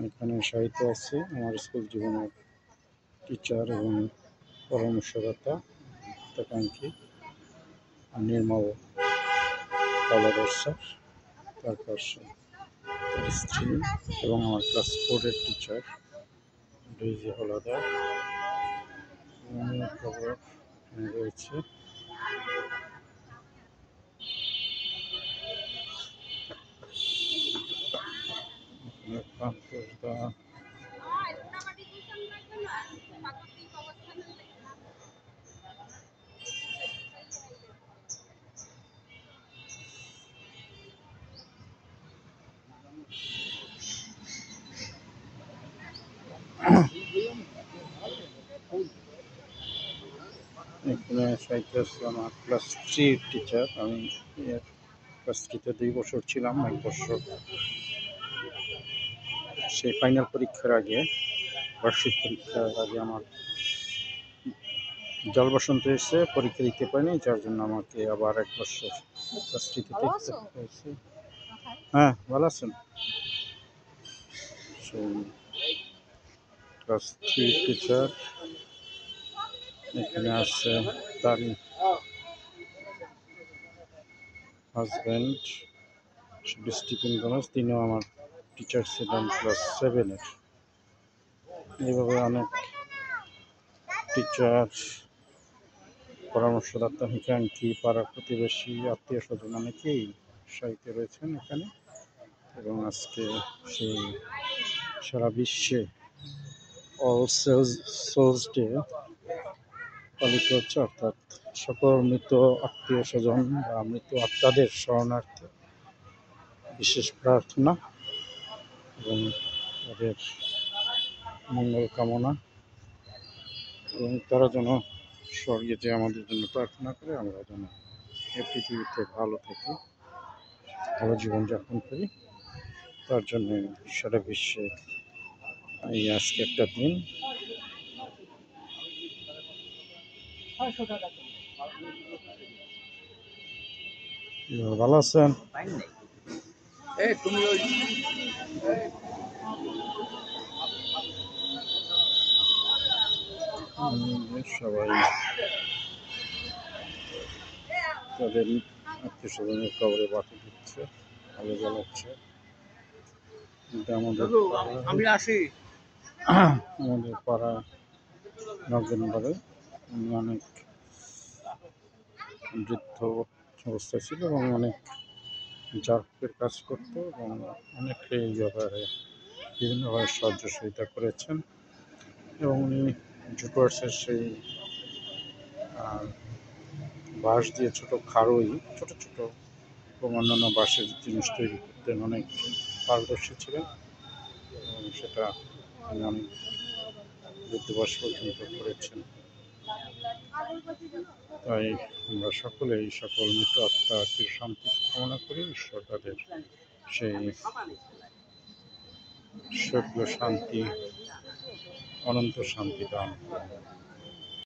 এখানে সাহিত্য আছে আমার স্কুল জীবনের টিচার এবং পরামর্শদাতা হিতাকাঙ্ক্ষী নির্মল তলাদর স্যার, তারপর তার স্ত্রী এবং আমার ক্লাস 4-এর টিচার ডেইজি হলাদার খবর রয়েছে। প্রান্তরদা এখানে সাহিত্য আছে আমার ক্লাস 3-এর টিচার। আমি ক্লাস 3-তে 2 বছর ছিলাম, 1 বছর সেই ফাইনাল পরীক্ষার আগে, বার্ষিক পরীক্ষার আগে আমার জল বসন্ত এসে পরীক্ষা দিতে পারিনি, যার জন্য আমাকে আবার 1 বছর ক্লাস 3-তে দেখতে হয়েছে। হ্যাঁ, ভালো আছেন? সেই ক্লাস 3 টিচার এখানে আছে, তার হাজব্যান্ড স্টিফেন গমেজ, তিনিও আমার টিচার ছিলেন ক্লাস 7-এর। এইভাবে অনেক টিচার, পরামর্শদাতা, হিতাকাঙ্ক্ষী, পাড়া প্রতিবেশী, আত্মীয় স্বজন অনেকেই সাহিত্যে রয়েছেন এখানে। এবং আজকে সেই সারা বিশ্বে অল সোলস ডে পালিত হচ্ছে, অর্থাৎ সকল মৃত আত্মীয় স্বজন বা মৃত আত্মাদের স্মরণার্থে বিশেষ প্রার্থনা এবং তাদের মঙ্গল কামনা, এবং তারা যেন স্বর্গে যে আমাদের জন্য প্রার্থনা করে আমরা যেন এই পৃথিবীতে ভালো থাকি, ভালো জীবনযাপন করি, তার জন্য সারা বিশ্বে এই আজকে একটা দিন। ভালো আছেন? সবাই তাদের আত্মীয় স্বজনের কবরে বাতি দিচ্ছে, আলো জ্বালাচ্ছে। আমাদের পাড়া নভেম্বরে অনেক বৃদ্ধ অবস্থায় ছিল এবং অনেক জার্কের কাজ করতো এবং অনেকে এই ব্যাপারে বিভিন্নভাবে সাহায্য সহযোগিতা করেছেন। এবং উনি জুটওয়ার্সের সেই বাঁশ দিয়ে ছোট খাড়ই, ছোট ছোট এবং অন্যান্য বাঁশের জিনিস তৈরি করতেন, অনেক পারদর্শী ছিলেন এবং সেটা তিনি অনেক বৃদ্ধ পর্যন্ত করেছেন। তাই আমরা সকলে এই সকল মৃত আত্মার শান্তি কামনা করি, ঈশ্বর তাদের সেই শৈল্য শান্তি, অনন্ত শান্তি দান করেন।